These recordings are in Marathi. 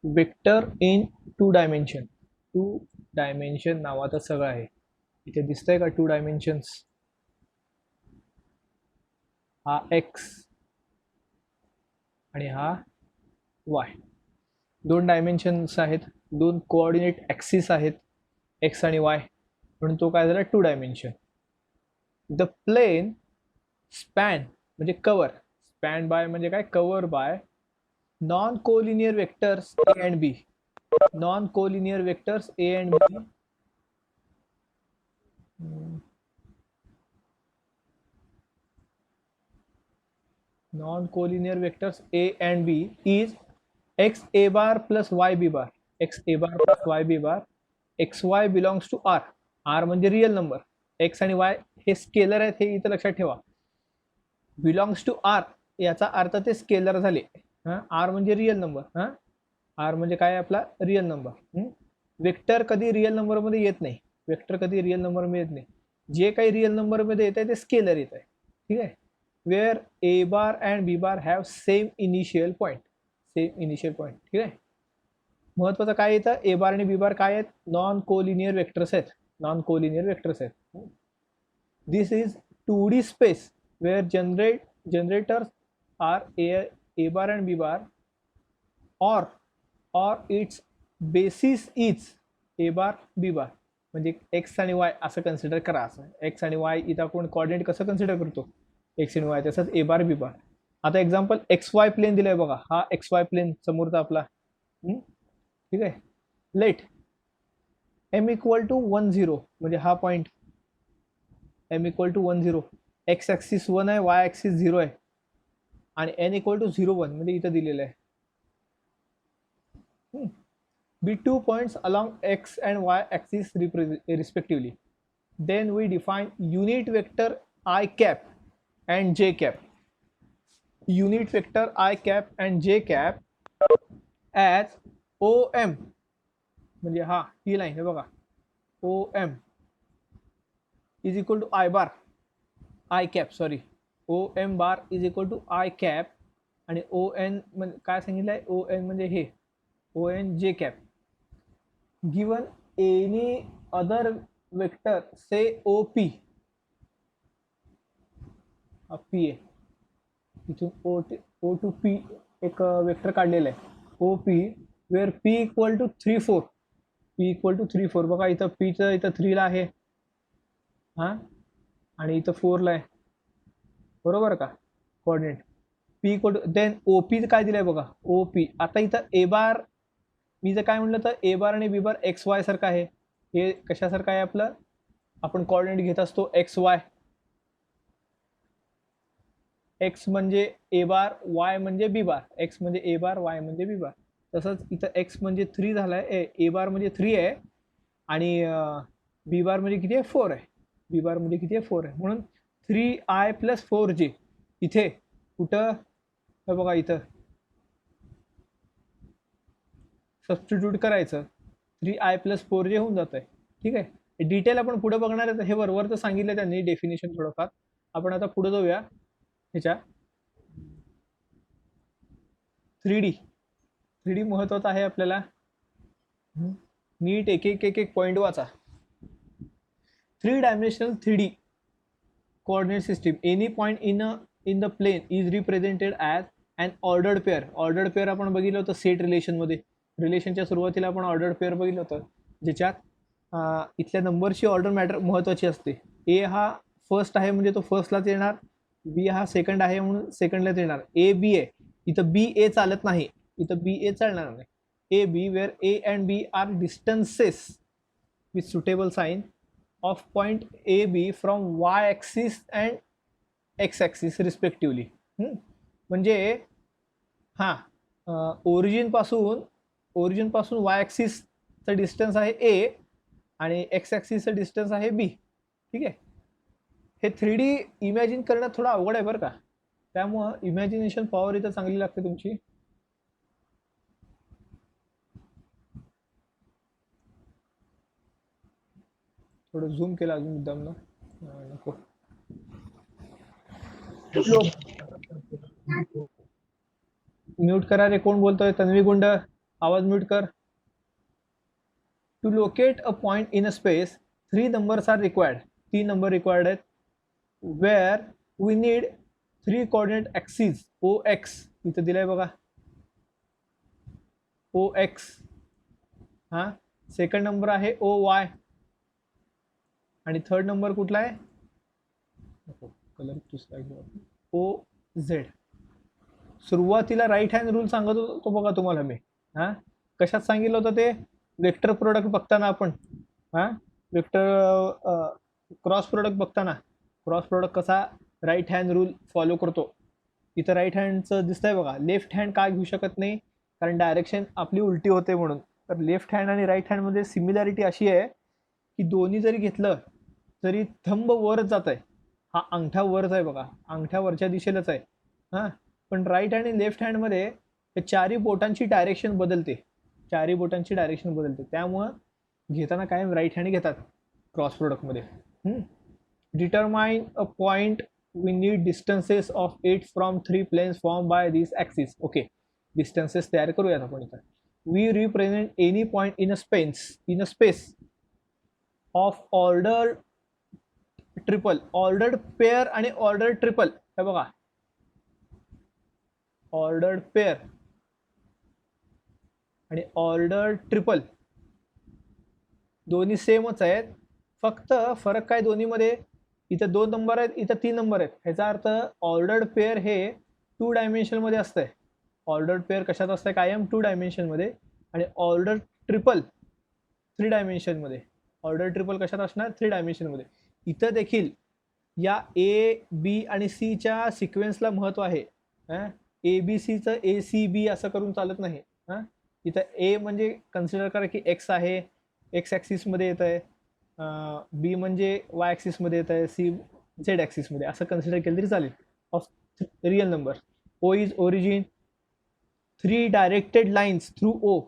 Vector in 2 dimension. 2 डायमेन्शन नावाचं सगळं आहे. इथे दिसतंय का 2 डायमेन्शन्स? हा एक्स आणि हा वाय. 2 डायमेन्शन्स आहेत, 2 कोऑर्डिनेट ॲक्सिस आहेत, एक्स आणि वाय, म्हणून तो काय झाला 2 डायमेन्शन. द प्लेन स्पॅन म्हणजे कवर, स्पॅन बाय म्हणजे काय, cover by non collinear vectors A and B. Non collinear vectors A and B non-collinear vectors a and b is x a bar plus y b bar. x a bar plus y b bar. x y belongs to r. r म्हणजे रियल नंबर, x आणि y हे स्केलर आहेत, हे इथं लक्षात ठेवा. बिलॉंग्स टू r याचा अर्थ ते स्केलर झाले. r म्हणजे रियल नंबर. r म्हणजे काय, आपला रियल नंबर. वेक्टर कधी रियल नंबर मध्ये येत नाही, वेक्टर कधी रियल नंबर मध्ये येत नाही. जे काही रियल नंबर मध्ये येत आहे ते स्केलर येत आहे. ठीक आहे. where a bar and b bar have same initial point. Same initial point. ठीक आहे. महत्वाचं काय येतं, ए बार आणि बी बार काय आहेत, नॉन कोलिनियर वेक्टर्स आहेत. नॉन कोलिनियर वेक्टर्स आहेत. This is 2D space where generators are A bar and B bar or its basis is A bar B bar. म्हणजे एक्स आणि वाय असं कन्सिडर करा. असं एक्स आणि वाय इथं आपण कोऑर्डिनेट कसं कन्सिडर करतो, एक्स आणि वाय, तसंच ए बार बी बार. आता एक्झाम्पल एक्स वाय प्लेन दिलाय बघा, हा एक्स वाय प्लेन समोरचा आपला. ठीक आहे. लेट एम इक्वल टू 1,0 म्हणजे हा point M equal to 1,0, X axis 1 आहे, वाय ॲक्सिस 0 आहे, आणि एन इक्वल टू 0,1 म्हणजे इथं दिलेलं आहे. be 2 points along x and y axis respectively. Then we define unit vector I cap and j cap. Unit vector I cap and j cap as OM. म्हणजे हा ही लाईन आहे बघा, OM is equal to I bar, I cap sorry, OM bar is equal to I cap आणि ON म्हणजे काय सांगितलंय, ON म्हणजे हे ON j cap. Given any other vector say OP, P आहे, इथून O to P एक वेक्टर काढलेला आहे OP, where P equal to 3,4. P equal to 3,4 बघा, इथं Pचं इथं 3 ला आहे आणि इथं 4 ला आहे, बरोबर का coordinate. P equal to then OP काय दिलंय बघा, OP. आता इथं ए बार, मी जर काय म्हटलं तर ए बार आणि बी बार एक्स वाय सारखं आहे. हे कशासारखं आहे आपलं, आपण कोऑर्डिनेट घेत असतो एक्स वाय. एक्स म्हणजे ए बार, वाय म्हणजे बी बार. एक्स म्हणजे ए बार, वाय म्हणजे बी बार. तसंच इथं एक्स म्हणजे 3 झालाय, ए बार म्हणजे 3 आहे आणि बी बार म्हणजे किती आहे, 4 आहे. बी बार म्हणजे किती आहे, 4 आहे. म्हणून 3i + 4j इथे कुठं बघा, इथं सबस्टिट्यूट करायचं, 3i + 4j होऊन जात आहे. ठीक आहे. डिटेल आपण पुढे बघणार आहे, हे वरचं सांगितलं त्यांनी डेफिनेशन थोडंफार. आपण आता पुढे जाऊया ह्याच्या 3D महत्वाचं आहे आपल्याला. नीट एक पॉइंट वाचा. 3 dimensional 3D coordinate system. Any point in the plane is represented as an ordered pair. Ordered pair आपण बघितलं होतं सेट रिलेशन मध्ये. रिलेशनच्या सुरुवातीला आपण ऑर्डर्ड पेअर बघितलं होतं, ज्याच्यात इथल्या नंबरची ऑर्डर मॅटर महत्वाची असते. ए हा फर्स्ट आहे म्हणजे तो फर्स्टलाच येणार, बी हा सेकंड आहे म्हणून सेकंडलाच येणार. ए बी आहे, इथं बी ए चालत नाही, इथं बी ए चालणार नाही. A B where A and B are distances with suitable sign of point AB from y axis and x axis respectively. म्हणजे ओरिजिन पासून y axis चा डिस्टन्स आहे A आणि x axis चा डिस्टन्स आहे B. ठीक आहे. हे 3D इमॅजिन करणं थोडं अवघड आहे बरं का, त्यामुळं इमॅजिनेशन पॉवर इथं चांगली लागते तुमची. थोडं झूम केलं अजून मुद्दाम ना, नको. म्यूट करा रे, कोण बोलतोय, तन्वी गुंड आवाज म्यूट कर. To locate a point in a space 3 numbers are required. 3 number required आहेत. Where we need 3 coordinate axis O X इथं दिलंय बघा, ओ एक्स. हां, सेकंड नंबर आहे ओ वाय आणि थर्ड नंबर कुठला आहे, कलर ओ झेड. सुरुवातीला राईट हँड रूल सांगत होतो बघा तुम्हाला मी. हां, कशात सांगितलं होतं ते, वेक्टर प्रोडक्ट बघताना आपण. हां, वेक्टर क्रॉस प्रोडक्ट बघताना क्रॉस प्रोडक्ट कसा राईट हँड रूल फॉलो करतो. इथं राईट हँडचं दिसतंय बघा. लेफ्ट हँड का घेऊ शकत नाही, कारण डायरेक्शन आपली उलटी होते म्हणून. तर लेफ्ट हँड आणि राईट हँडमध्ये सिमिलॅरिटी अशी आहे की दोन्ही जरी घेतलं तरी थंब वरच जात आहे. हा अंगठा वरच आहे बघा, अंगठा वरच्या दिशेलाच आहे. हां, पण राईट आणि लेफ्ट हँडमध्ये चारही बोटांची डायरेक्शन बदलते, चारही बोटांची डायरेक्शन बदलते. त्यामुळं घेताना कायम राईट हँड घेतात क्रॉस प्रोडक्टमध्ये. Determine a point we need distances of 8 from 3 planes form by this axis. Okay, distances तयार करूयात आपण इथं. We represent any point in a space of order triple. Ordered pair आणि ऑर्डर्ड ट्रिपल हे बघा, ऑर्डर्ड पेअर आणि ऑर्डर्ड ट्रिपल दोन्ही सेमच आहेत. फक्त फरक काय दोन्हीमध्ये, इथं 2 नंबर आहेत, इथं 3 नंबर आहेत. ह्याचा अर्थ ऑर्डर्ड पेअर हे 2 डायमेन्शनमध्ये असतंय. ऑर्डर्ड पेअर कशात असतंय, कायम 2 डायमेन्शनमध्ये. आणि ऑर्डर ट्रिपल 3 डायमेन्शनमध्ये. ऑर्डर ट्रिपल कशात असणार, 3 डायमेन्शनमध्ये. इथं देखील या ए बी आणि सीच्या सिक्वेन्सला महत्त्व आहे. ए बी सीचं ए सी बी असं करून चालत नाही. हां, इथं ए म्हणजे कन्सिडर करा की एक्स आहे, एक्स ॲक्सिसमध्ये येत आहे. बी म्हणजे वाय ॲक्सिसमध्ये येत आहे, सी झेड ॲक्सिसमध्ये, असं कन्सिडर केलं तरी चालेल. Of real number. O is origin, 3 directed lines through O.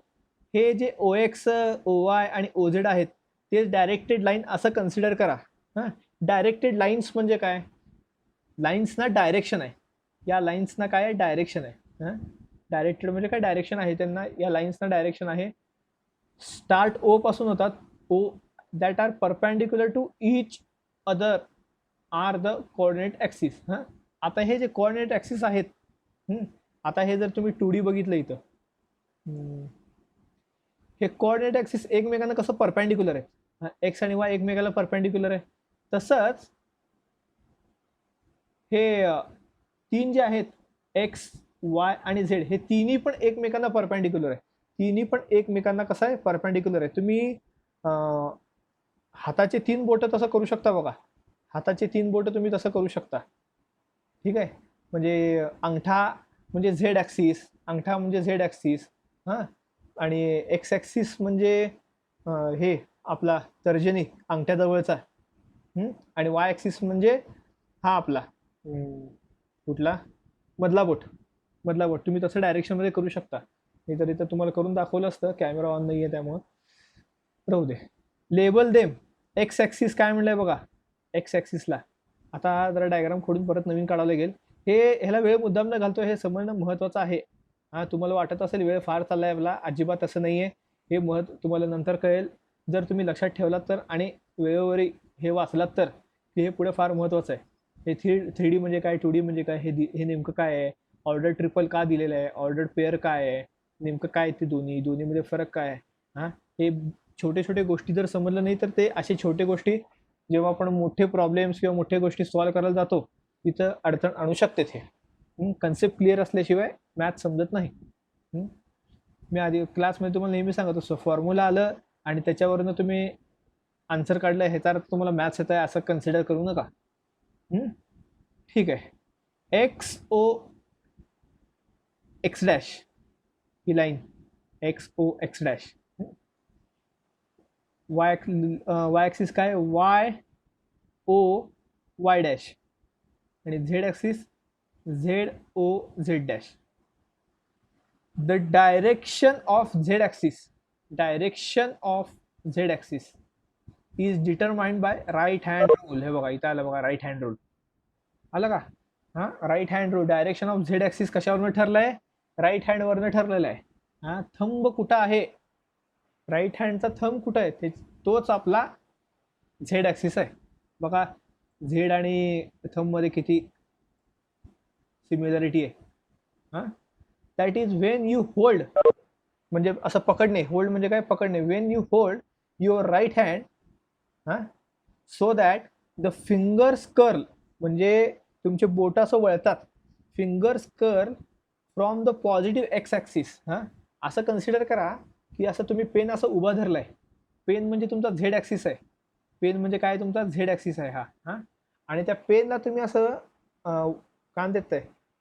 हे जे ओ एक्स, ओ वाय आणि ओ झेड आहेत ते डायरेक्टेड लाईन असं कन्सिडर करा. हां, डायरेक्टेड लाईन्स म्हणजे काय, लाईन्सना डायरेक्शन आहे. या लाईन्सना काय आहे, डायरेक्शन आहे. हां, डायरेक्टेड म्हणजे काय, डायरेक्शन आहे त्यांना, या लाईन्सना डायरेक्शन आहे. स्टार्ट ओ पासून होतात. O that are perpendicular to each other are the coordinate axis. हां, आता हे जे कोऑर्डिनेट ॲक्सिस आहेत, आता हे जर तुम्ही 2D बघितलं इथं, हे कोऑर्डिनेट ॲक्सिस एकमेकांना कसं परपॅन्डिक्युलर आहे, एक्स आणि वाय एकमेकाला परपॅन्डिक्युलर आहे. तसंच हे 3 जे आहेत, एक्स वाय आणि झेड, हे तिन्ही पण एकमेकांना परपॅन्डिक्युलर आहे. तिन्ही पण एकमेकांना कसं आहे, परपॅन्डिक्युलर आहे. तुम्ही हाताचे 3 बोटं तसं करू शकता बघा, हाताचे 3 बोटं तुम्ही तसं करू शकता. ठीक आहे, म्हणजे अंगठा म्हणजे झेड ॲक्सिस, अंगठा म्हणजे झेड ॲक्सिस. हां, आणि एक्स ॲक्सिस म्हणजे हे आपला तर्जनी अंगठ्याजवळचा, आणि वाय ॲक्सिस म्हणजे हा आपला कुठला, मधला बोट. मधला बोट तुम्ही तसं डायरेक्शनमध्ये करू शकता. नाही तर इथं तुम्हाला करून दाखवलं असतं, कॅमेरा ऑन नाही आहे त्यामुळं राहू दे. Label them. एक्स ॲक्सिस काय म्हणलंय बघा, एक्स ॲक्सिसला आता जरा डायग्राम खोडून परत नवीन काढावं लागेल. ह्याला वेळ मुद्दाम न घालतो, हे समजणं महत्त्वाचं आहे. हां, तुम्हाला वाटत असेल वेळ फार चाललाय आपला, अजिबात असं नाही आहे. हे तुम्हाला नंतर कळेल जर तुम्ही लक्षात ठेवलात तर, आणि वेळोवेळी हे वाचलात तर, की हे पुढे फार महत्त्वाचं आहे. हे 3D म्हणजे काय, 2D म्हणजे काय, हे नेमकं काय आहे, ऑर्डर ट्रिपल का दिलेलं आहे, ऑर्डर पेअर काय आहे, नेमकं काय ते दोन्हीमध्ये फरक काय आहे. हां, हे छोटे छोटे गोष्टी जर समजलं नाही तर ते असे छोटे गोष्टी जेव्हा आपण मोठे प्रॉब्लेम्स किंवा मोठ्या गोष्टी सॉल्व्ह करायला जातो तिथं अडचण आणू शकते. हे कन्सेप्ट क्लिअर असल्याशिवाय मॅथ समजत नाही. मी आधी क्लासमध्ये तुम्हाला नेहमी सांगत असतो, फॉर्म्युला आलं आणि त्याच्यावरनं तुम्ही आन्सर काढलं ह्याचा अर्थ तुम्हाला मॅथ्स येत आहे असं कन्सिडर करू नका. ठीक आहे, एक्स ओ एक्स डॅश ही line, X O X dash. Y axis काय, वाय ओ वाय डॅश, आणि Z axis Z O Z dash. The direction of Z axis, direction of Z axis is determined by right hand rule. हे बघा इथं आलं बघा, राईट हँड रूल आलं का. हां, right hand rule. Direction of Z axis कशावरनं ठरलं आहे, राईट हँडवरनं ठरलेलं आहे. हा थंब कुठं आहे, राईट हँडचा थंब कुठं आहे तोच आपला झेड ॲक्सिस आहे. बघा झेड आणि थंब मध्ये किती सिमिलॅरिटी आहे. हा that is when you hold, म्हणजे असं पकडणे, होल्ड म्हणजे काय पकडणे, when you hold your right hand हा so that the fingers curl, म्हणजे तुमचे बोट असं वळतात, fingers curl from the positive X axis. हा असं कन्सिडर करा की असं तुम्ही पेन असं उभा धरलाय, पेन म्हणजे तुमचा झेड ॲक्सिस आहे, पेन म्हणजे काय तुमचा झेड ॲक्सिस आहे हा. हा आणि त्या पेनला तुम्ही असं काय देताय,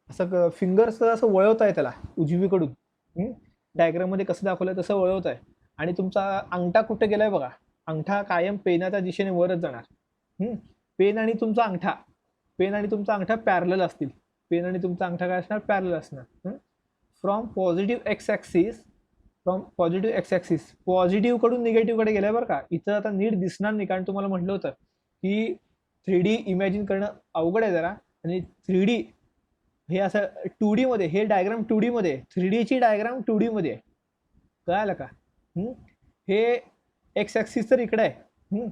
असं फिंगर्स असं वळवताय त्याला उजवीकडून, डायग्राम मध्ये कसं दाखवलंय तसं वळवताय, आणि तुमचा अंगठा कुठे गेलाय बघा, अंगठा कायम पेनाच्या दिशेने वरच जाणार. पेन आणि तुमचा अंगठा, पेन आणि तुमचा अंगठा पॅरलल असतील, पेन आणि तुमचा अंगठा काय असणार, पॅरलल असणार. From positive X axis, from positive X axis, positive कडून निगेटिव्ह कडे गेलाय बरं का. इथं आता नीट दिसणार नाही, कारण तुम्हाला म्हटलं होतं की 3D इमॅजिन करणं अवघड आहे जरा, आणि 3D हे असं 2D मध्ये, हे डायग्राम 2D मध्ये, 3D ची डायग्राम 2D मध्ये आहे, कळालं का. हे एक्स ॲक्सिस तर इकडे आहे,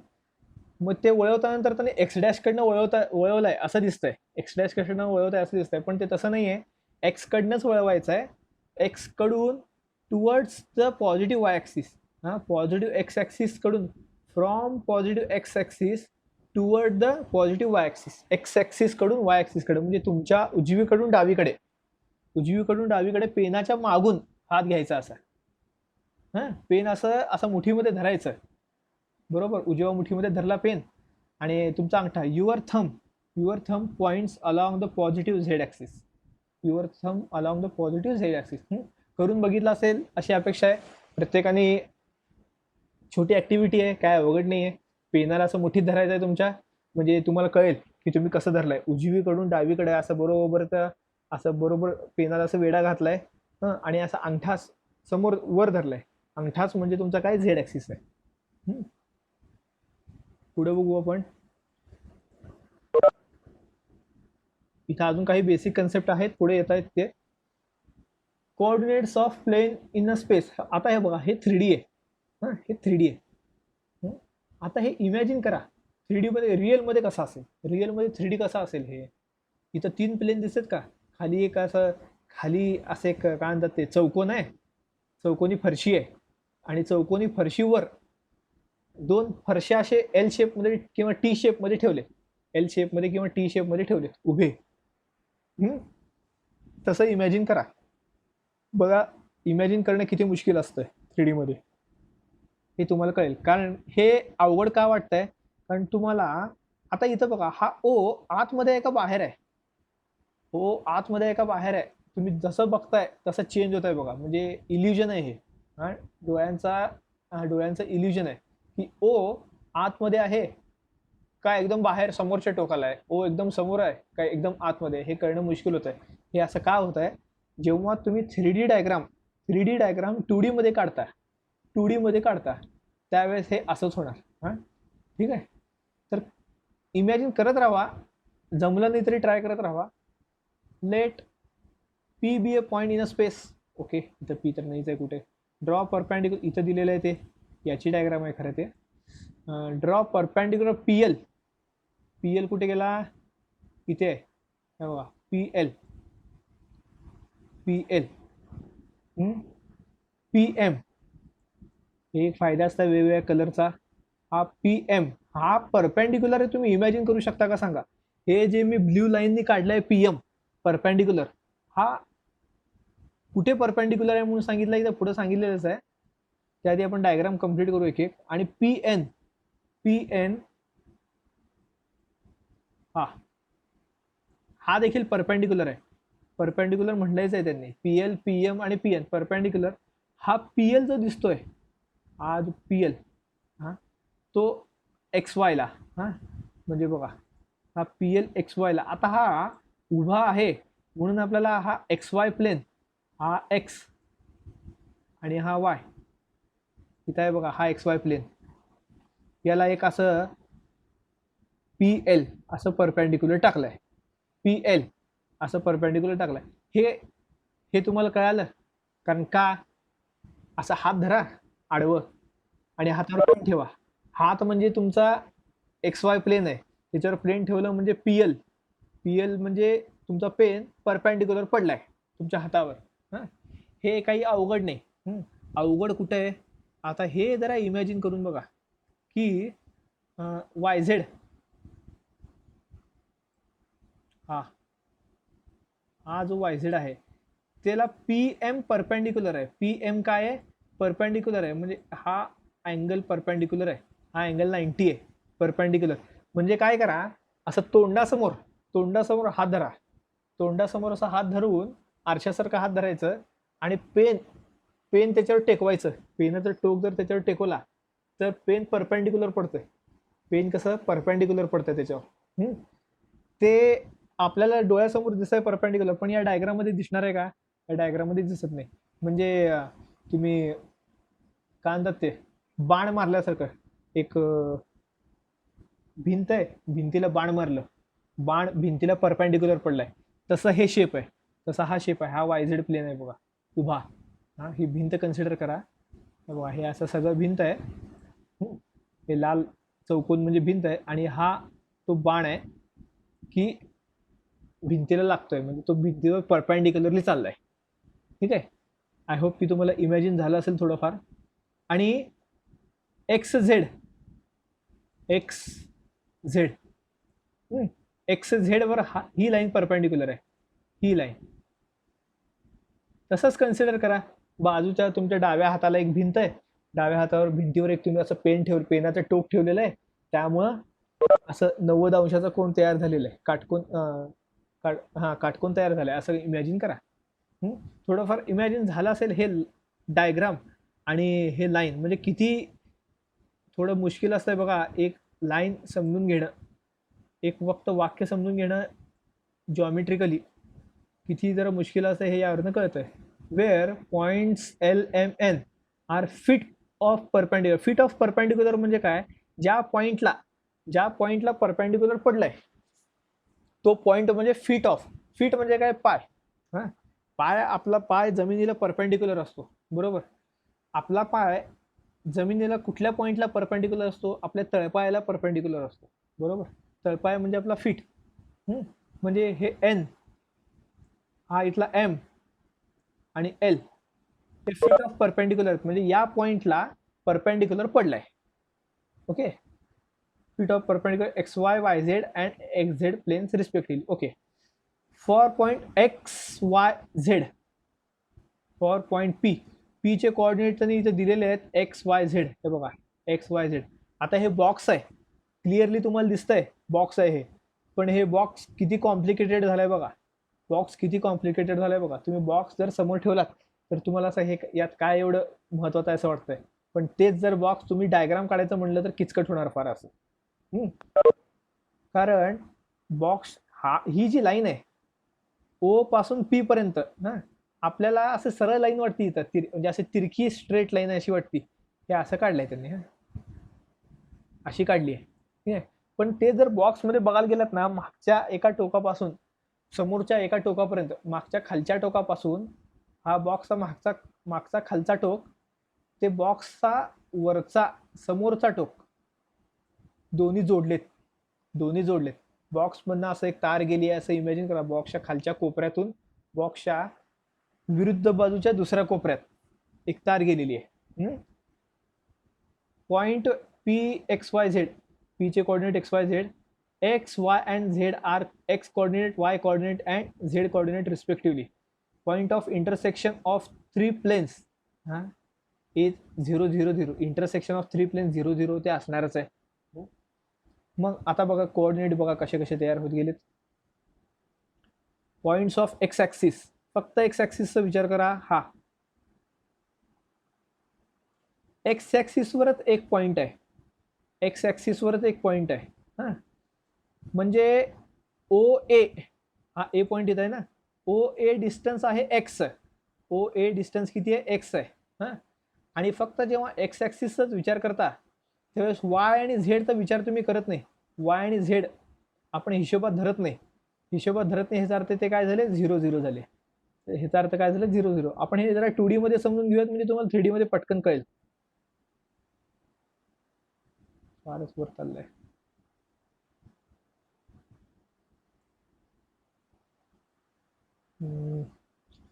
मग ते वळवतानंतर त्याने एक्स डॅश कडनं वळवलाय असं दिसतंय, एक्स डॅश कडनं वळवताय असं दिसतंय, पण ते तसं नाहीये, एक्स कडनंच वळवायचं आहे, एक्स कडून towards the positive Y axis. हा पॉझिटिव्ह एक्स ॲक्सिस कडून, from positive X axis toward the positive Y axis, x axis कडून वाय ॲक्सिस कडे, म्हणजे तुमच्या उजवीकडून डावीकडे, उजवीकडून डावीकडे पेनाच्या मागून हात घ्यायचा असा. हा पेन असं असं मुठीमध्ये धरायचं, बरोबर, उजव्या मुठीमध्ये धरला पेन, आणि तुमचा अंगठा, your thumb points along the positive Z axis, your thumb along the positive Z axis. करून बघितलं असेल अशी अपेक्षा आहे. प्रत्येकाने छोटी ऍक्टिव्हिटी आहे, काय अवघड नाही आहे. पेनाला असं मुठीत धरायचं आहे तुमच्या, म्हणजे तुम्हाला कळेल की तुम्ही कसं धरलाय, उजवीकडून डावीकडे असं बरोबर, असं बरोबर पेनाला असं वेढा घातलाय, आणि असा अंगठास समोर वर धरलाय, अंगठास म्हणजे तुमचा काय झेड ॲक्सिस आहे. पुढे बघू आपण, इथं अजून काही बेसिक कन्सेप्ट आहेत पुढे येत आहेत ते. Coordinates of plane in a space. आता हे बघा, हे 3D आहे, हे 3D आहे. आता हे इमॅजिन करा 3D मध्ये, रिअल मध्ये कसं असेल, रिअल मध्ये 3D कसा असेल. हे इथं 3 प्लेन दिसतात का, खाली एक असं, खाली असं एक काय म्हणतात ते चौकोन आहे, चौकोनी फरशी आहे, आणि चौकोनी फरशीवर 2 फरशा असे एल शेप मध्ये किंवा टी शेप मध्ये ठेवले, एल शेप मध्ये किंवा टी शेप मध्ये ठेवले उभे. तसं इमॅजिन करा. बघा इमॅजिन करणं किती मुश्किल असतं 3D मध्ये, हे तुम्हाला कळेल. कारण हे अवघड का वाटतंय, कारण तुम्हाला आता इथं बघा, हा ओ आतमध्ये आहे का बाहेर आहे, ओ आतमध्ये आहे का बाहेर आहे, तुम्ही जसं बघताय तसं चेंज होत आहे बघा, म्हणजे इल्युजन आहे हे. हा डोळ्यांचा इल्युजन आहे की ओ आतमध्ये आहे का एकदम बाहेर समोरच्या टोकाला आहे, ओ एकदम समोर आहे काय एकदम आतमध्ये, हे कळणं मुश्किल होत आहे. हे असं का होत आहे, जेव्हा तुम्ही 3D डायग्राम 2D मध्ये काढता, 2D मध्ये काढता, त्यावेळेस हे असंच होणार. हां ठीक आहे, तर इमॅजिन करत राहा, जमलं नाही तरी ट्राय करत राहा. Let P be a point in a space. Okay, इथं पी तर नाहीच आहे कुठे. ड्रॉ परपॅन्डिक्युलर, इथं दिलेलं आहे ते, याची डायग्राम आहे खरं ते. Draw perpendicular P L, P L कुठे गेला, इथे आहे बघा, P L, P L, P M, एक फायदा असता वेगवेगळ्या कलरचा. हा पी एम, हा परपॅन्डिक्युलर आहे, तुम्ही इमॅजिन करू शकता का सांगा. हे जे मी ब्ल्यू लाईननी काढलंय पी एम परपॅन्डिक्युलर, हा कुठे परपॅन्डिक्युलर आहे म्हणून सांगितलं, इथं पुढे सांगितलेलंच आहे. त्याआधी आपण डायग्राम कम्प्लीट करू एक एक. आणि पी एन, पी एन हा देखील परपॅन्डिक्युलर आहे, परपॅन्डिक्युलर म्हटलंच आहे त्यांनी, पी एल, पी एम आणि पी एन परपॅन्डिक्युलर. हा पी एल जो दिसतोय, हा जो पी एल, हा तो एक्स वायला, हा म्हणजे बघा हा पी एल एक्स वायला. आता हा उभा आहे म्हणून आपल्याला हा एक्स वाय प्लेन, हा एक्स आणि हा वाय, इथं आहे बघा हा एक्स वाय प्लेन, याला एक असं पी एल असं परपॅन्डिक्युलर टाकलंय, पी एल असं परपॅन्डिक्युलर टाकलंय. हे हे तुम्हाला कळालं, कारण का, असा हात धरा आडवं आणि हातावर पेन ठेवा. हात म्हणजे तुमचा एक्स वाय प्लेन आहे, त्याच्यावर प्लेन ठेवलं म्हणजे पीएल. पीएल म्हणजे तुमचा पेन परपॅन्डिक्युलर पडलाय तुमच्या हातावर. हां, हे काही अवघड नाही. अवघड कुठे आहे? आता हे जरा इमॅजिन करून बघा की वाय झेड हा जो वाय झेड आहे त्याला पी एम परपेंडिक्युलर आहे. पी एम काय आहे? परपेंडिक्युलर आहे, म्हणजे हा अँगल परपेंडिक्युलर आहे, हा अँगल 90 आहे परपेंडिक्युलर. म्हणजे काय करा, असं तोंडासमोर हात धरा. तोंडासमोर असा हात धरून आरशासारखा हात धरायचं आणि पेन त्याच्यावर टेकवायचं. पेनाचं टोक जर त्याच्यावर टेकवला तर पेन परपेंडिक्युलर पडतंय. पेन कसं परपेंडिक्युलर पडतंय त्याच्यावर. ते आपल्याला डोळ्यासमोर दिसतंय परपेंडिक्युलर, पण या डायग्राम मध्ये दिसणार आहे का? या डायग्राम मध्ये दिसत नाही. म्हणजे तुम्ही काय म्हणतात ते बाण मारल्यासारखं, एक भिंत आहे, भिंतीला बाण मारलं, बाण भिंतीला परपेंडिक्युलर पडलाय, तसं हे शेप आहे, तसा हा शेप आहे. हा वायझेड प्लेन आहे बघा उभा. हा, ही भिंत कन्सिडर करा बघा, हे असं सगळं भिंत आहे. हे लाल चौकोन म्हणजे भिंत आहे आणि हा तो बाण आहे की भिंतीला लागतोय, म्हणजे तो भिंतीवर परपेंडिक्युलरली चाललाय. ठीक आहे. आय होप की तुम्हाला इमॅजिन झालं असेल थोडंफार. आणि एक्स झेड वर ही लाईन परपेंडिक्युलर आहे, ही लाईन. तसंच कन्सिडर करा, बाजूच्या तुमच्या डाव्या हाताला एक भिंत आहे, डाव्या हातावर भिंतीवर एक तुम्ही असं पेनाचं टोक ठेवलेलं आहे, त्यामुळं असं 90 अंशाचा कोन तयार झालेला आहे, काटकोन तयार झालाय, असं इमॅजिन करा. थोडंफार इमॅजिन झालं असेल हे डायग्राम आणि हे लाईन, म्हणजे किती थोडं मुश्किल असतंय बघा एक लाईन समजून घेणं, एक फक्त वाक्य समजून घेणं जॉमेट्रिकली किती जरा मुश्किल असतं हे यावरनं कळतंय. Where points L M N are feet of perpendicular. Feet of perpendicular म्हणजे काय? ज्या पॉइंटला परपेंडिक्युलर पडलाय तो पॉइंट म्हणजे फिट ऑफ. फिट म्हणजे काय? पाय. हा, आपला पाय जमिनीला परपेंडिक्युलर असतो, बरोबर. आपला पाय जमिनीला कुठल्या पॉइंटला परपेंडिक्युलर असतो? आपल्या तळपायाला परपेंडिक्युलर असतो, बरोबर. तळपाय म्हणजे आपला फिट. म्हणजे हे एन, हा इथला एम आणि एल हे फिट ऑफ परपेंडिक्युलर, म्हणजे या पॉइंटला परपेंडिक्युलर पडलाय. Okay. Feet of perpendicular X Y Y Z and X Z planes respectively. Okay. For point X Y Z, for point P, P चे कोऑर्डिनेट त्यांनी इथे दिलेले आहेत एक्स वाय झेड. हे बघा एक्स वाय झेड. आता हे बॉक्स आहे, क्लिअरली तुम्हाला दिसतंय बॉक्स आहे हे, पण हे बॉक्स किती कॉम्प्लिकेटेड झालाय बघा. बॉक्स किती कॉम्प्लिकेटेड झालाय बघा. तुम्ही बॉक्स जर समोर ठेवलात तर तुम्हाला असं हे यात काय एवढं महत्वाचं आहे असं वाटतंय, पण तेच जर बॉक्स तुम्ही डायग्राम काढायचं म्हणलं तर किचकट होणार फार असं. कारण बॉक्स ही जी लाईन आहे ओ पासून पी पर्यंत ना, आपल्याला असं सरळ लाईन वाटते इथं, म्हणजे असं तिरकी स्ट्रेट लाईन अशी वाटते. हे असं काढलंय त्यांनी, अशी काढली आहे, ठीक आहे. पण ते जर बॉक्समध्ये बघायला गेलात ना, मागच्या एका टोकापासून समोरच्या एका टोकापर्यंत, मागच्या खालच्या टोकापासून हा बॉक्सचा मागचा खालचा टोक ते बॉक्सचा वरचा समोरचा टोक दोन्ही जोडलेत. बॉक्समधनं असं एक तार गेली आहे असं इमॅजिन करा. बॉक्सच्या खालच्या कोपऱ्यातून बॉक्सच्या विरुद्ध बाजूच्या दुसऱ्या कोपऱ्यात एक तार गेलेली आहे. Point P X Y Z, P चे coordinate X Y Z, X Y and Z are X coordinate, Y coordinate and Z coordinate respectively. Point of intersection of 3 planes is 0 0 0. Intersection of 3 planes 0 0 ते असणारच आहे. मग आता बघा कोऑर्डिनेट बघा कसे कसे तयार होत गेलेत. पॉइंट्स ऑफ एक्स ऍक्सिस, फक्त एक्स ऍक्सिसचा विचार करा. हा एक्स ऍक्सिसवरच एक पॉइंट आहे, एक्स ऍक्सिसवरच एक पॉइंट आहे. हा, म्हणजे ओ ए, हा ए पॉइंट येत आहे ना, ओ ए डिस्टन्स आहे एक्स. ओ ए डिस्टन्स किती आहे? एक्स आहे. हा, आणि फक्त जेव्हा एक्स ऍक्सिसचाच विचार करता त्यावेळेस वाय आणि झेडचा विचार तुम्ही करत नाही. वाय आणि झेड आपण हिशोबात धरत नाही. ह्याचा अर्थ ते काय झाले? 0 0 झाले. ह्याचा अर्थ काय झालं 0 0. आपण हे जरा 2D मध्ये समजून घेऊयात म्हणजे तुम्हाला 3D मध्ये पटकन कळेल. फारच वर चाललंय.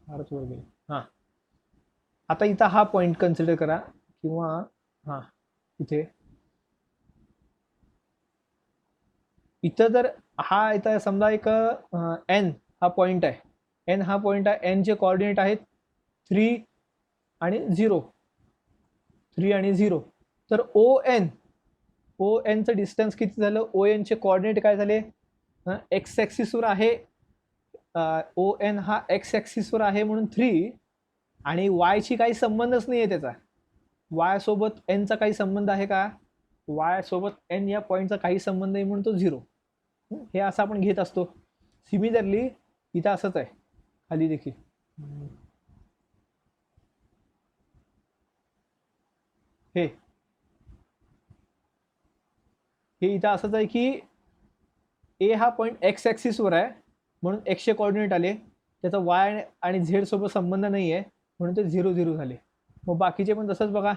फारच वर गेले. हा, आता इथं हा पॉइंट कन्सिडर करा किंवा हा इथे इथं जर हा इथं समजा एक एन हा पॉइंट आहे. एन हा पॉइंट आहे. एन चे कोऑर्डिनेट आहेत 3 आणि 0. 3 आणि 0. तर ओ एनचं डिस्टन्स किती झालं? ओ एनचे कोऑर्डिनेट काय झाले? एक्स ॲक्सिसवर आहे. ओ एन हा एक्स ॲक्सिसवर आहे म्हणून 3 आणि वायची काही संबंधच नाही आहे त्याचा. वाय सोबत एनचा काही संबंध आहे का? वाय सोबत एन या पॉईंटचा काही संबंध नाही म्हणून तो 0. हे असं आपण घेत असतो. सिमिलरली इथं असंच आहे खाली देखील. हे इथं असंच आहे की ए हा पॉईंट एक्स ॲक्सिसवर आहे म्हणून एक्सचे कोऑर्डिनेट आले. त्याचा वाय आणि झेड सोबत संबंध नाही आहे म्हणून ते 0 0 झाले. मग बाकीचे पण तसंच बघा.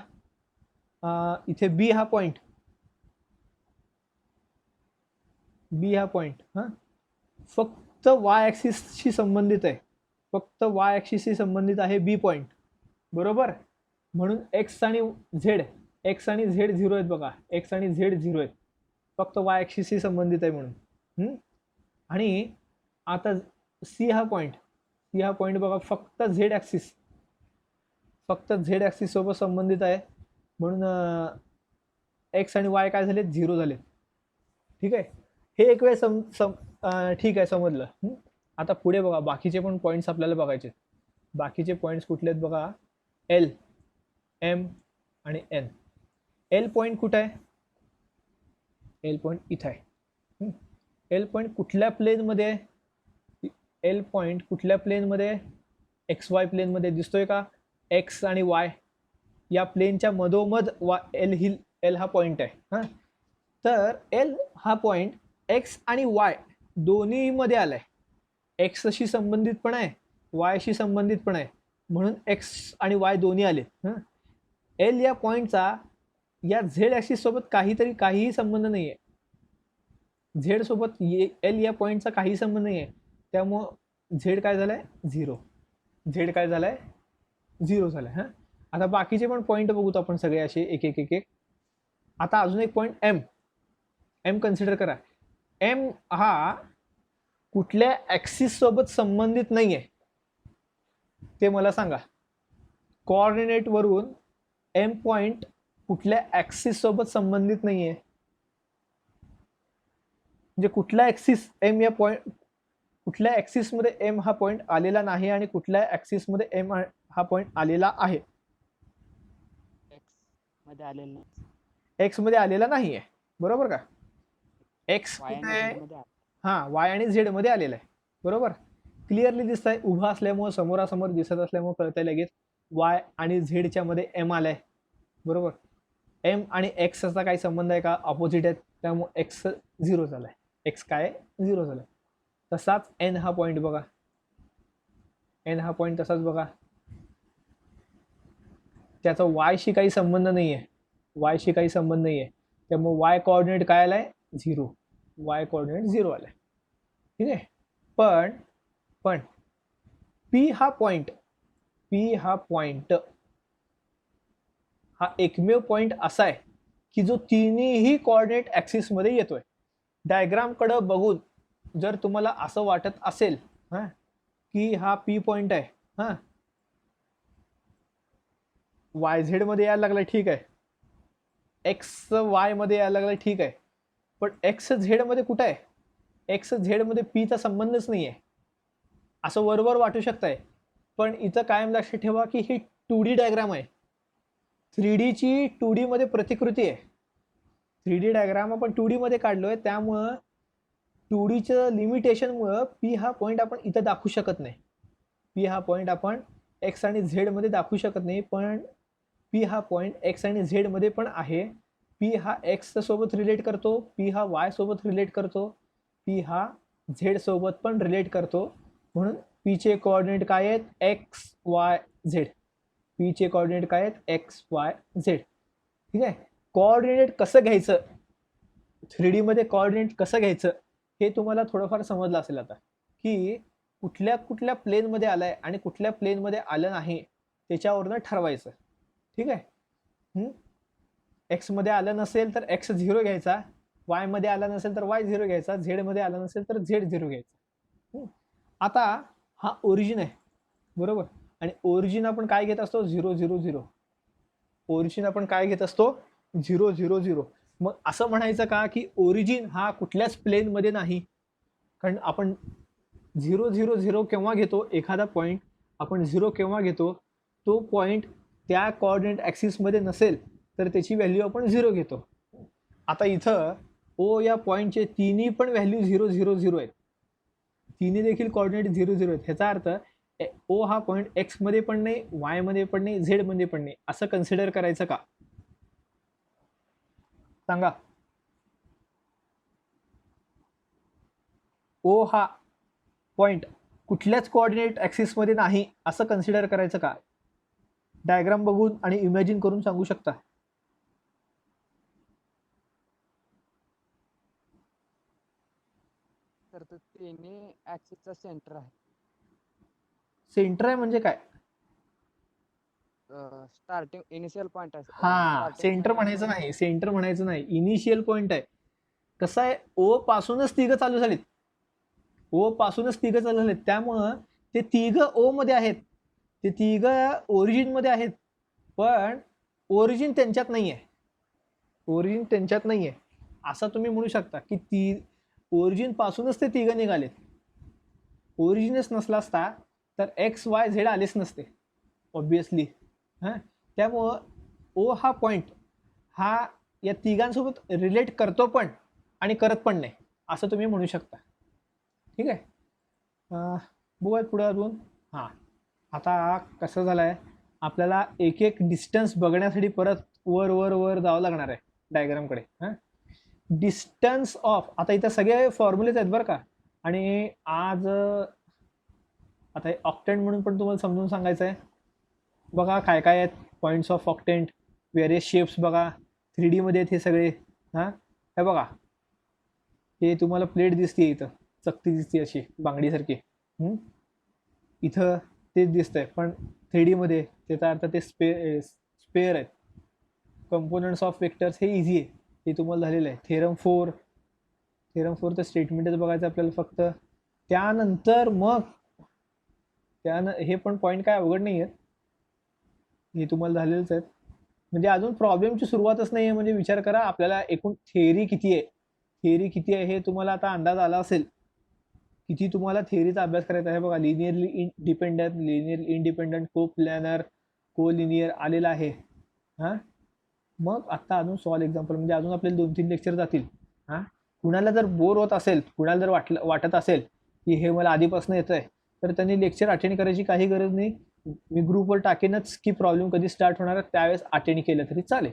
इथे बी हा पॉईंट हां फक्त वाय ॲक्सिसशी संबंधित आहे. फक्त वाय ॲक्सिसशी संबंधित आहे बी पॉईंट, बरोबर. म्हणून एक्स आणि झेड 0 आहेत बघा. एक्स आणि झेड 0 आहेत. फक्त वाय ॲक्सिसशी संबंधित आहे म्हणून. आणि आता सी हा पॉईंट बघा फक्त झेड ॲक्सिस सोबत संबंधित आहे म्हणून एक्स आणि वाय काय झाले? 0 झाले. ठीक आहे. हे एक वेळ ठीक आहे, समजलं. आता पुढे बघा बाकीचे पण पॉईंट्स आपल्याला बघायचे. बाकीचे पॉईंट्स कुठले आहेत बघा? एल, एम आणि एन. एल पॉईंट कुठं आहे? एल पॉईंट इथं आहे. एल पॉईंट कुठल्या प्लेनमध्ये आहे? एल पॉईंट कुठल्या प्लेनमध्ये? एक्स वाय प्लेनमध्ये दिसतोय का? एक्स आणि वाय या प्लेनच्या मधोमध एल हा पॉईंट आहे. हां, तर एल हा पॉईंट एक्स आणि वाय दोन्हीमध्ये आलाय. एक्सशी संबंधित पण आहे, वायशी संबंधित पण आहे म्हणून एक्स आणि वाय दोन्ही आले. एल या पॉईंटचा या झेड ॲक्सिस सोबत काहीही संबंध नाही आहे. झेड सोबत एल या पॉईंटचा काही संबंध नाही आहे. त्यामुळं झेड काय झालाय? 0. झेड काय झालाय? 0 झालाय. हां, आता बाकीचे पण पॉईंट बघूत आपण सगळे असे एक एक. आता अजून एक पॉईंट एम कन्सिडर करा. एम हा कुठल्या ॲक्सिस सोबत संबंधित नाही आहे ते मला सांगा. कोऑर्डिनेट वरून एम पॉईंट कुठल्या ॲक्सिस सोबत संबंधित नाही आहे. म्हणजे कुठल्या ॲक्सिस एम या पॉईंट कुठल्या ॲक्सिसमध्ये एम हा पॉईंट आलेला नाही आणि कुठल्या ॲक्सिसमध्ये एम हा पॉईंट आलेला आहे? एक्स मध्ये आलेला नाही आहे, बरोबर का? एक्स हां वाय आणि झेड मध्ये आलेला आहे, बरोबर. क्लिअरली दिसत आहे. उभा असल्यामुळे समोरासमोर दिसत असल्यामुळे कळतंय लगेच वाय आणि झेडच्या मध्ये एम आलाय, बरोबर. एम आणि एक्सचा काही संबंध आहे का? ऑपोजिट आहेत, त्यामुळे एक्स 0 झालाय. एक्स काय 0 झालाय. तसाच एन हा पॉईंट बघा. एन हा पॉईंट तसाच बघा. त्याचा वायशी काही संबंध नाही आहे. त्यामुळे वाय कोऑर्डिनेट काय आलाय? 0. वाय कोऑर्डिनेट 0 आलाय. ठीक आहे. पण पी हा पॉईंट हा एकमेव पॉईंट असा आहे की जो तिन्ही कोऑर्डिनेट ॲक्सिस मध्ये येतोय. डायग्राम कडे बघून जर तुम्हाला असं वाटत असेल की हा पी पॉईंट आहे, वाय झेड मध्ये यायला लागलाय, ठीक आहे. एक्स वाय मध्ये यायला लागलाय, ठीक आहे. पण एक्स झेड मध्ये कुठं आहे? एक्स झेड मध्ये पीचा संबंधच नाही आहे असं वरवर वाटू शकतंय. पण इथं कायम लक्षात ठेवा की ही 2D डायग्राम आहे. 3D ची 2D मध्ये प्रतिकृती आहे. 3D डायग्राम आपण 2D मध्ये काढलोय, त्यामुळं 2Dच्या लिमिटेशनमुळं पी हा पॉईंट आपण इथं दाखवू शकत नाही. पी हा पॉईंट आपण एक्स आणि झेड मध्ये दाखवू शकत नाही, पण पी हा पॉईंट एक्स आणि झेड मध्ये पण आहे. पी हा एक्स सोबत रिलेट करतो, पी हा वाय सोबत रिलेट करतो, पी हा झेड सोबत पण रिलेट करतो. म्हणून पी चे कोऑर्डिनेट काय आहेत, एक्स वाय झेड. पी चे कोऑर्डिनेट काय आहेत, एक्स वाय झेड. ठीक आहे. कोऑर्डिनेट कसं घ्यायचं, 3D मध्ये कोऑर्डिनेट कसं घ्यायचं हे तुम्हाला थोडंफार समजलं असेल आता, की कुठल्या कुठल्या प्लेनमध्ये आलंय आणि कुठल्या प्लेनमध्ये आलं नाही त्याच्यावरनं ठरवायचं. ठीक आहे. एक्स मध्ये आलं नसेल तर एक्स 0 घ्यायचा, वाय मध्ये आला नसेल तर वाय 0 घ्यायचा, झेड मध्ये आला नसेल तर झेड 0 घ्यायचा. आता हा ओरिजिन आहे बरोबर, आणि ओरिजिन आपण काय घेत असतो, 0 0 0. ओरिजिन आपण काय घेत असतो, 0 0 0. मग असं म्हणायचं का की ओरिजिन हा कुठल्याच प्लेन मध्ये नाही, कारण आपण 0 0 0 केव्हा घेतो, एखादा पॉइंट आपण 0 केव्हा घेतो, तो पॉइंट त्या कोऑर्डिनेट ऍक्सिस मध्ये नसेल तर त्याची व्हॅल्यू आपण 0 घेतो. आता इथं ओ या पॉइंटचे तिन्ही पण व्हॅल्यू 0 0 0 आहेत, तिन्ही देखील कोऑर्डिनेट 0 0 आहेत. ह्याचा अर्थ ओ हा पॉइंट एक्स मध्ये पण नाही, वाय मध्ये पण नाही, झेड मध्ये पण नाही, असं कन्सिडर करायचं का, सांगा. ओ हा पॉइंट कुठल्याच कोऑर्डिनेट ऍक्सिस मध्ये नाही असं कन्सिडर करायचं का, डायग्राम बघून आणि इमॅजिन करून सांगू शकता. तर तो तिन्ही ऍक्सिसचा सेंटर आहे. सेंटर आहे म्हणजे काय, स्टार्टिंग इनिशियल पॉइंट आहे. हा starting सेंटर point आहे. म्हणायचं नाही, सेंटर म्हणायचं नाही, इनिशियल पॉइंट आहे. कसं आहे, ओ पासूनच तिघ चालू झालीत, ओ पासूनच तिघ चालू झालेत, त्यामुळं ते तिघ ओ मध्ये आहेत, ते तिघ ओरिजिन मध्ये आहेत, पण ओरिजिन त्यांच्यात नाहीये, ओरिजिन त्यांच्यात नाहीये असं तुम्ही म्हणू शकता की ती ओरिजिन पासूनच ते तिघ निघालेत. ओरिजिनच नसला असता तर एक्स वाय झेड आलेच नसते ऑब्विसली. हां, त्यामुळं ओ हा पॉइंट हा या तिघांसोबत रिलेट करतो पण आणि करत पण नाही असं तुम्ही म्हणू शकता. ठीक आहे. बघूयात पुढे अजून. हां, आता कसं झालं आहे, आपल्याला एक एक डिस्टन्स बघण्यासाठी परत वर वर वर जावं लागणार आहे डायग्रामकडे. हां, डिस्टन्स ऑफ, आता इथं सगळे फॉर्म्युलेच आहेत बरं का, आणि आज आता हे ऑक्टेंट म्हणून पण तुम्हाला समजून सांगायचं आहे. बघा काय काय आहेत points of octant, various shapes बघा, 3D मध्ये आहेत हे सगळे. हां, हे बघा, हे तुम्हाला प्लेट दिसते, इथं चकती दिसते अशी बांगडीसारखी. इथं तेच दिसतंय पण 3D मध्ये, त्याचा अर्थ ते स्पेअर आहेत. कंपोनंट्स ऑफ वेक्टर्स हे इझी आहे, हे तुम्हाला झालेलं आहे. थेरम 4 तर स्टेटमेंटच बघायचं आपल्याला फक्त. त्यानंतर मग हे पण पॉईंट काय अवघड नाही आहेत, हे तुम्हाला झालेलंच आहेत. म्हणजे अजून प्रॉब्लेमची सुरुवातच नाही आहे. म्हणजे विचार करा, आपल्याला एकूण थिअरी किती आहे, थिअरी किती आहे हे तुम्हाला आता अंदाज आला असेल, किती तुम्हाला थिअरीचा अभ्यास करायचा आहे. बघा, लिनियरली डिपेंडंट, लिनियर इंडिपेंडंट, को प्लॅनर, को लिनियर आलेला आहे. हां, मग आता अजून सॉल्व एक्झाम्पल, म्हणजे अजून आपल्याला 2-3 लेक्चर जातील. हां, कुणाला जर बोर होत असेल, कुणाला जर वाटत असेल की हे मला आधीपासून येतंय, तर त्यांनी लेक्चर अटेंड करायची काही गरज नाही. मी ग्रुपवर टाकेनच की प्रॉब्लेम कधी स्टार्ट होणार, त्यावेळेस अटेंड केलं तरी चालेल,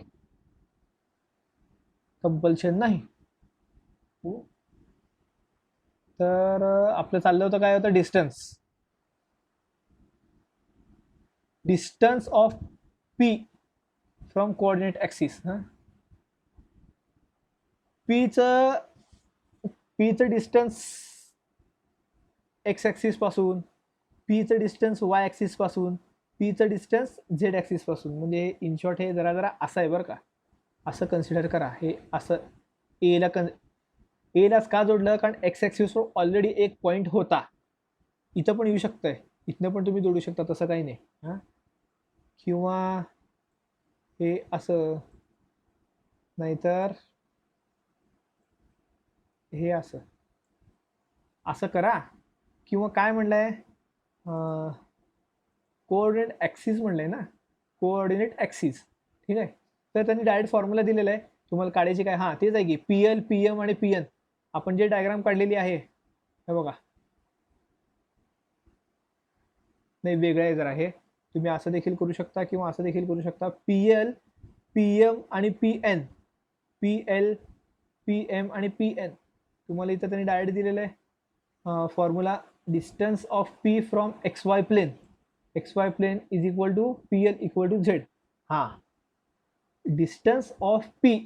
कंपल्शन नाही. तर आपलं चाललं होतं काय होतं, distance of P from coordinate axis. पीचं डिस्टन्स एक्स ऍक्सिस पासून, पीचं डिस्टन्स वाय ऍक्सिस पासून, पीचं डिस्टन्स झेड ऍक्सिस पासून. म्हणजे इन शॉर्ट हे जरा असं आहे बरं का, असं कन्सिडर करा. हे असं एलाच का जोडलं, कारण एक्स ऍक्सिसवर ऑलरेडी एक पॉईंट होता, इथं पण येऊ शकतंय, इथनं पण तुम्ही जोडू शकता, तसं काही नाही. हां, किंवा हे असं, नाहीतर हे असं असं करा, किंवा काय म्हणलंय, कोऑर्डिनेट ऍक्सिस म्हणलंय ना, कोऑर्डिनेट ऍक्सिस. ठीक आहे, तर त्यांनी डायरेक्ट फॉर्म्युला दिलेला आहे, तुम्हाला काढायची काय, हां तेच आहे की पीएल, पीएम आणि पीएन. आपण जे डायग्राम काढलेली आहे हे बघा, नाही वेगळं आहे जरा, हे तुम्ही असं देखील करू शकता किंवा असं देखील करू शकता. पीएल, पीएम आणि पीएन, पीएल, पीएम आणि पीएन तुम्हाला इथं त्यांनी डायरेक्ट दिलेलं आहे formula distance of P from X Y plane is equal to P L equal to Z. हां, distance of P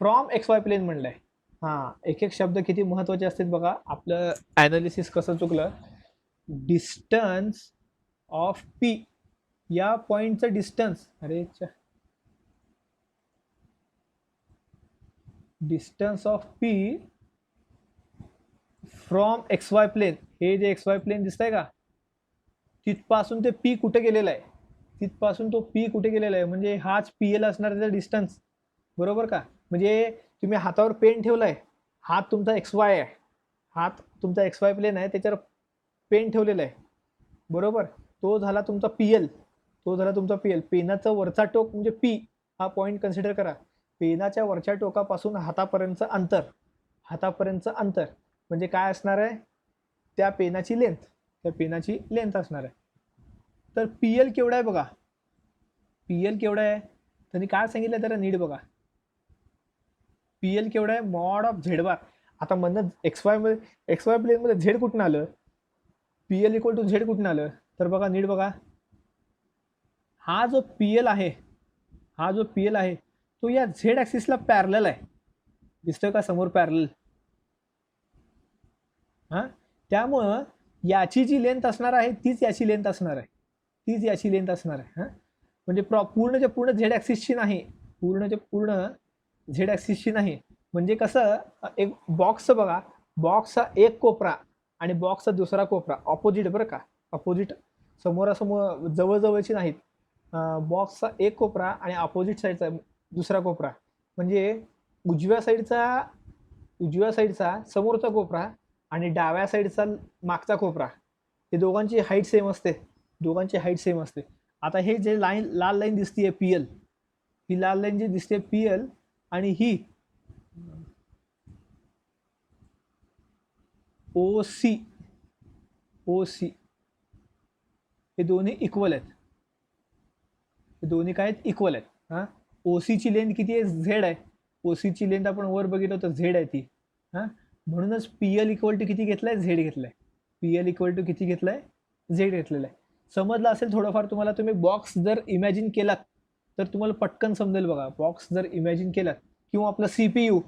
from X Y plane म्हणलंय. हां, एक एक शब्द किती महत्वाचे असतात बघा. आपलं ॲनालिसिस कसं चुकलं. डिस्टन्स ऑफ पी, या पॉइंटचं डिस्टन्स, अरे distance of P from X Y plain, हे जे एक्स वाय प्लेन दिसतंय का, तिथपासून ते पी कुठे गेलेलं आहे, तिथपासून तो पी कुठे गेलेला आहे, म्हणजे हाच पी एल असणार त्याचा डिस्टन्स. बरोबर का. म्हणजे तुम्ही हातावर पेन ठेवलाय, हात तुमचा एक्स वाय आहे, हात तुमचा एक्स वाय प्लेन आहे, त्याच्यावर पेन ठेवलेला आहे. बरोबर, तो झाला तुमचा पी एल, तो झाला तुमचा पी एल. पेनाचं वरचा टोक म्हणजे पी, हा पॉईंट कन्सिडर करा. पेनाच्या वरच्या टोकापासून हातापर्यंतचं अंतर, हातापर्यंतचं अंतर म्हणजे काय असणार आहे, त्या पेनाची लेंथ, त्या पेनाची लेंथ असणार आहे. तर पी एल केवढा आहे बघा, पी एल केवढा आहे, त्यांनी काय सांगितलं तर नीट बघा. पी एल केवढा आहे, मॉड ऑफ झेड बार. आता म्हणणं एक्स वाय प्लेनमध्ये झेड कुठून आलं, P L equal to Z कुठून आलं, तर बघा नीट बघा. हा जो पी एल आहे, हा जो पी एल आहे तो या झेड ॲक्सिसला पॅरलल आहे. दिसतोय का समोर पॅरलल. हां, त्यामुळं याची जी लेंथ असणार आहे तीच याची लेंथ असणार आहे, तीच याची लेंथ असणार आहे. हां, म्हणजे पूर्णच्या पूर्ण झेड ॲक्सिसची नाही, पूर्णच्या पूर्ण झेड ॲक्सिसची नाही. म्हणजे कसं, एक बॉक्स बघा, बॉक्सचा एक कोपरा आणि बॉक्सचा दुसरा कोपरा ऑपोजिट, बरं का, ऑपोजिट, समोरासमोर जवळजवळची नाहीत. बॉक्सचा एक कोपरा आणि ऑपोजिट साईडचा दुसरा कोपरा, म्हणजे उजव्या साईडचा समोरचा कोपरा आणि डाव्या साईडचा मागचा कोपरा, हे दोघांची हाईट सेम असते, दोघांची हाईट सेम असते. आता हे जे लाल लाईन दिसतीये पी एल, ही लाल लाईन जी दिसते पी एल आणि ही ओ सी, हे दोन्ही इक्वल आहेत, हे दोन्ही काय आहेत, इक्वल आहेत. हां, ओसीची लेंथ किती आहे, झेड आहे. ओसीची लेंथ आपण वर बघितलं तर झेड आहे ती. हां, म्हणूनच पी एल इक्वल टू किती घेतलाय, झेड घेतलाय. पी एल इक्वल टू किती घेतलाय, झेड घेतलेला आहे. समजलं असेल थोडंफार तुम्हाला. तुम्ही बॉक्स जर इमॅजिन केलात तर तुम्हाला पटकन समजेल बघा. बॉक्स जर इमॅजिन केलात, किंवा आपलं CPU,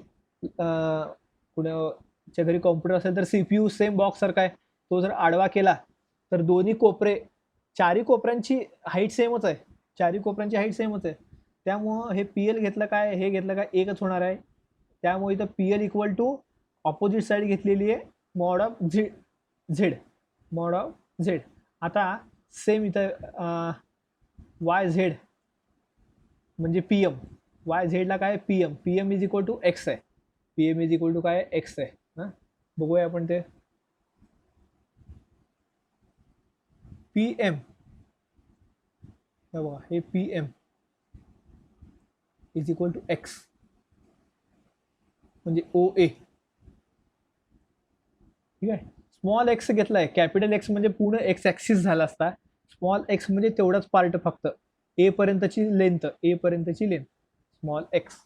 कुणाच्या घरी कॉम्प्युटर असेल तर CPU सेम बॉक्स सारखा आहे, तो जर आडवा केला तर दोन्ही कोपरे, चारी कोपऱ्यांची हाईट सेमच आहे, चारी कोपऱ्यांची हाईट सेमच आहे. त्यामुळं हे पी एल घेतलं काय, हे घेतलं काय, एकच होणार आहे. त्यामुळे इथं P L equal to opposite side घेतलेली आहे, mod of Z, mod of Z. आता सेम इथं वाय झेड म्हणजे पी एम, वाय झेडला काय, P M is equal to X आहे, P M is equal to काय, एक्स आहे. हां, बघूया आपण ते. पी एम, बघा हे P M is equal to X म्हणजे ओ ए. ठीक आहे, स्मॉल एक्स घेतलाय, कॅपिटल एक्स म्हणजे पूर्ण एक्स ॲक्सिस झाला असता, स्मॉल एक्स म्हणजे तेवढाच पार्ट, फक्त ए पर्यंतची लेंथ, स्मॉल एक्स.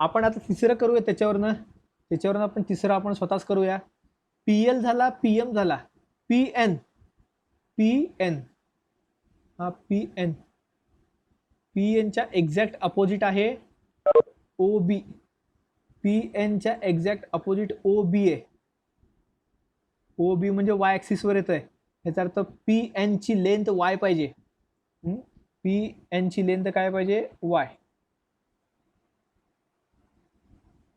आपण आता तिसरं करूया, त्याच्यावरनं आपण तिसरं आपण स्वतःच करूया. पी एल झाला, पी एम झाला, पी एन, हा पी एनच्या एक्झॅक्ट अपोजिट आहे ओ बी, पी एनच्या एक्झॅक्ट अपोजिट ओ बी आहे. ओ बी म्हणजे वाय ॲक्सिसवर येत आहे, याचा अर्थ पी एनची लेंथ वाय पाहिजे. पी एनची लेंथ काय पाहिजे, वाय.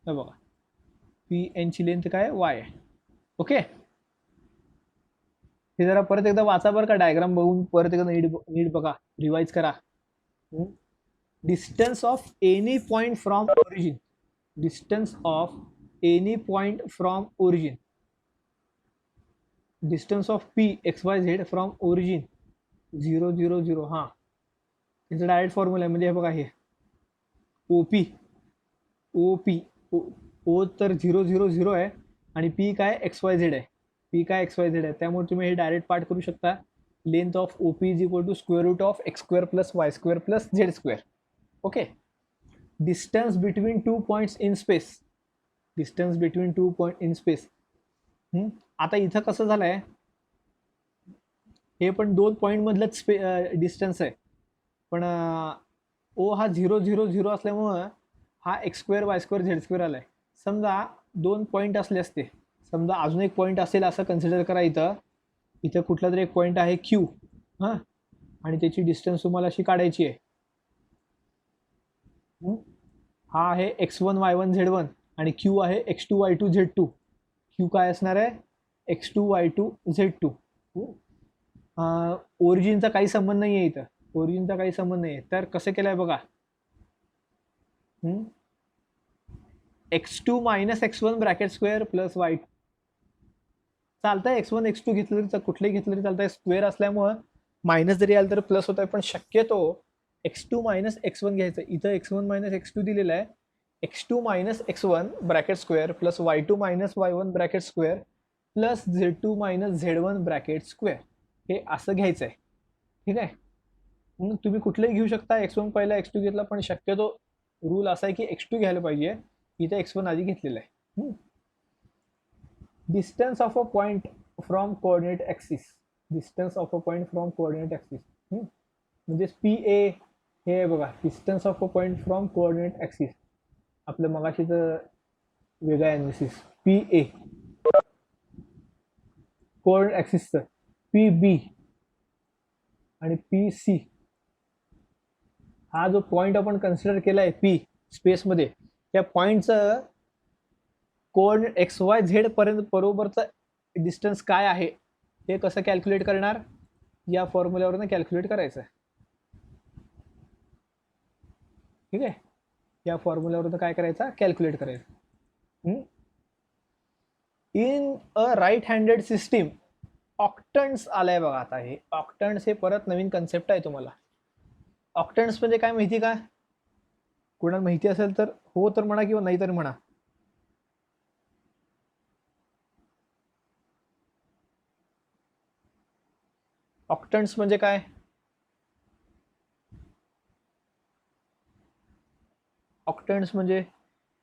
बघा, पी एनची लेंथ काय, वाय आहे. ओके, हे जरा परत एकदा वाचा बरं का, डायग्राम बघून परत एकदा नीट बघा, रिवाइज करा. Distance of any point from origin, distance of any point from origin, distance of P X Y Z from origin 0 0 0. हां, याचा डायरेक्ट फॉर्म्युला आहे. म्हणजे हे बघा, हे ओ तर 0 0 0 आहे आणि पी काय, एक्स वाय झेड आहे, पी काय, एक्स वाय झेड आहे. त्यामुळे तुम्ही हे डायरेक्ट पार्ट करू शकता. Length of O P is equal to square root of X square plus Y square plus Z square. Okay, distance between 2 points in space, distance between 2 point in space, आता इथं कसं झालंय, हे पण 2 पॉईंट मधलंच डिस्टन्स आहे, पण ओ हा 0 0 0 असल्यामुळं हा x² y² z² आलाय. समजा 2 पॉईंट असले असते, समजा अजून एक पॉईंट असेल असं कन्सिडर करा. इथं इथं कुठला तरी एक पॉईंट आहे Q, हां, आणि त्याची डिस्टन्स तुम्हाला अशी काढायची आहे. हा आहे x1 y1 z1 आणि Q आहे x2 y2 z2. Q काय असणार आहे, x2 y2 z2. ओरिजिनचा काही संबंध नाही आहे इथं, ओरिजिनचा काही संबंध नाही आहे. तर कसं केलंय बघा, x2 minus x1 bracket square plus y चालतंय, x1 x2 घेतलं तरी कुठलेही घेतलं तरी चालतंय. स्क्वेअर असल्यामुळं मायनस जरी आलं तर प्लस होत आहे, पण शक्यतो x2 मायनस x1 घ्यायचं. इथं x1 मायनस x2 दिलेलं आहे. x2 minus x1 bracket square plus y2 minus y1 bracket square plus z2 minus z1 bracket square, हे असं घ्यायचं आहे. ठीक आहे, म्हणून तुम्ही कुठलंही घेऊ शकता. x1 पहिला x2 घेतला, पण शक्यतो रूल असा आहे की x2 घ्यायला पाहिजे. इथं x1 आधी घेतलेलं आहे. Distance of a point from coordinate axis, distance of a point from coordinate axis म्हणजे PA हे आहे बघा, distance of a point from coordinate axis. आपलं मगाशीच वेगळं ॲनालिसिस, PA कोऑर्डिनेट ॲक्सिसचं, PB आणि PC. हा जो पॉइंट आपण कन्सिडर केला आहे P स्पेसमध्ये, त्या पॉइंटचं कोऑर्डिनेट XY Z पर्यंत बरोबरचं डिस्टन्स काय आहे हे कसं कॅल्क्युलेट करणार, या फॉर्म्युल्यावरनं कॅल्क्युलेट करायचं. ठीक आहे, या फॉर्म्युल्यावरनं काय करायचं, कॅल्क्युलेट करायचं. In a right handed system octants आलाय बघा. आता हे ऑक्टन्स हे परत नवीन कन्सेप्ट आहे तुम्हाला. ऑक्टन्स म्हणजे काय माहिती का, कोणाला माहिती असेल तर हो तर म्हणा किंवा नाही तर म्हणा. ऑक्टन्स म्हणजे काय, ऑक्टन्स म्हणजे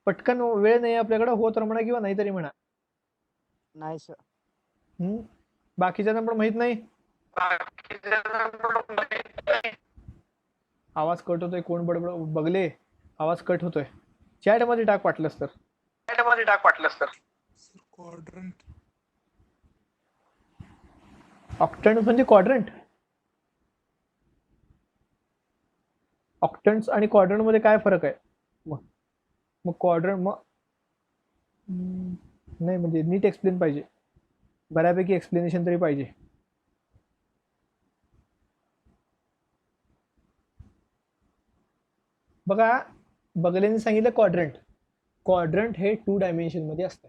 पटकन, वेळ नाही आपल्याकडे, हो तर म्हणा किंवा नाही तरी म्हणा. नाही सर. बाकीच्यांना पण माहित नाही. आवाज कट होतोय, कोण बडबड बघले, आवाज कट होतोय. चॅट मध्ये टाक वाटलंस तर, क्वाड्रंट. ऑक्टन्स म्हणजे क्वाड्रंट. ऑक्टन्स आणि क्वाड्रंट मध्ये काय फरक आहे मग क्वाड्रंट मग नाही, म्हणजे नीट एक्सप्लेन पाहिजे, बऱ्यापैकी एक्सप्लेनेशन तरी पाहिजे. बघा, बगलेने सांगितलं क्वाड्रंट, क्वाड्रंट हे 2 डायमेन्शन मध्ये असतं.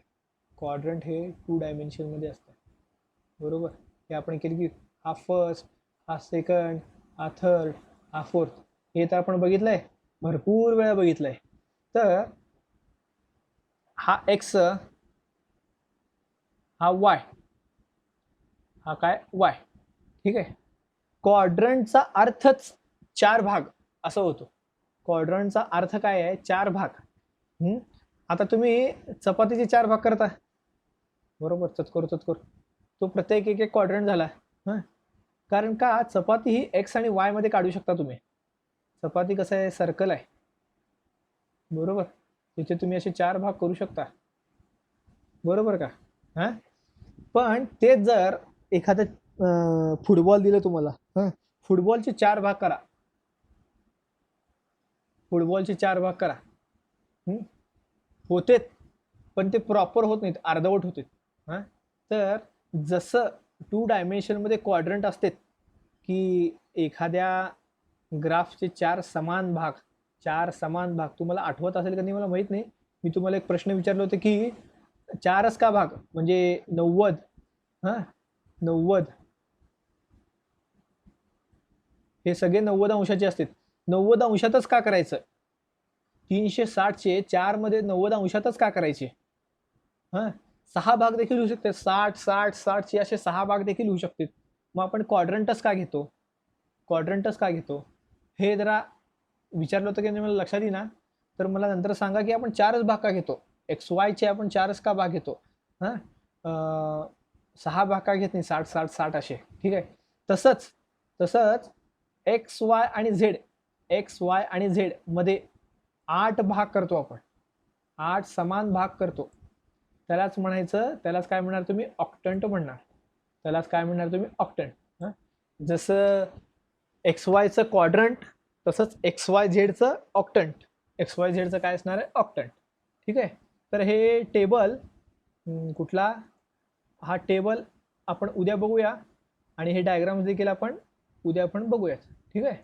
क्वाड्रंट हे 2 डायमेन्शन मध्ये असतं, बरोबर. हे आपण केली की हा फर्स्ट, हा सेकंड, हा थर्ड, हा फोर्थ, हे तर आपण बघितलंय, भरपूर वेळा बघितलंय. तर हा एक्स, हा वाय, हा काय वाय. ठीक आहे, क्वाड्रंटचा अर्थच 4 भाग असं होतो. क्वाड्रंटचा अर्थ काय आहे, 4 भाग. आता तुम्ही चपातीचे 4 भाग करता, बरोबर, चतकोर चतकोर, तो प्रत्येक एक एक क्वाड्रंट झाला. कारण का, चपाती ही एक्स आणि वाय मध्ये काढू शकता तुम्ही. चपाती कसं आहे, सर्कल आहे, बरोबर, तिथे तुम्ही असे 4 भाग करू शकता, बरोबर का. पण तेच जर एखादं फुटबॉल दिलं तुम्हाला, फुटबॉलचे 4 भाग करा, फुटबॉलचे 4 भाग करा, होते, पण ते प्रॉपर होत नाहीत, अर्धवट होते. तर जसं 2 डायमेन्शनमध्ये क्वाड्रंट असते की एखाद्या ग्राफचे 4 समान भाग, 4 समान भाग, तुम्हाला आठवत असेल का नाही मला माहित नाही. मी तुम्हाला एक प्रश्न विचारला होता की 4च का भाग, म्हणजे 90, 90 हे सगळे 90 अंशाचे असतात. 90 अंशातच का करायचं, 360चे 4 मध्ये 90 अंशातच का करायचे. 6 भाग देखील होऊ शकते, 60 60 60चे असे 6 भाग देखील होऊ शकतात. मग आपण क्वाड्रंटच का घेतो, क्वाड्रंटच का घेतो, हे जरा विचारलं होतं की मला लक्षात येईना, तर मला नंतर सांगा की आपण 4च भाग का घेतो, XY चे आपण 4च का भाग घेतो. 6 भाग घेत नाही, 60 60 60 असे. ठीक आहे. तसंच तसंच एक्स वाय आणि झेड मध्ये 8 भाग करतो आपण, 8 समान भाग करतो. त्यालाच म्हणायचं, त्यालाच काय म्हणणार तुम्ही, ऑक्टंट म्हणणार. त्यालाच काय म्हणणार तुम्ही, ऑक्टंट. जसं एक्स वायचं क्वाड्रंट, तसंच एक्स वाय झेडचं ऑक्टंट. एक्स वाय झेडचं काय असणार आहे, ऑक्टंट. ठीक आहे. तर हे टेबल कुठला, हा टेबल आपण उद्या बघूया, आणि हे डायग्राम्स देखील आपण उद्या पण बघूयात. ठीक आहे.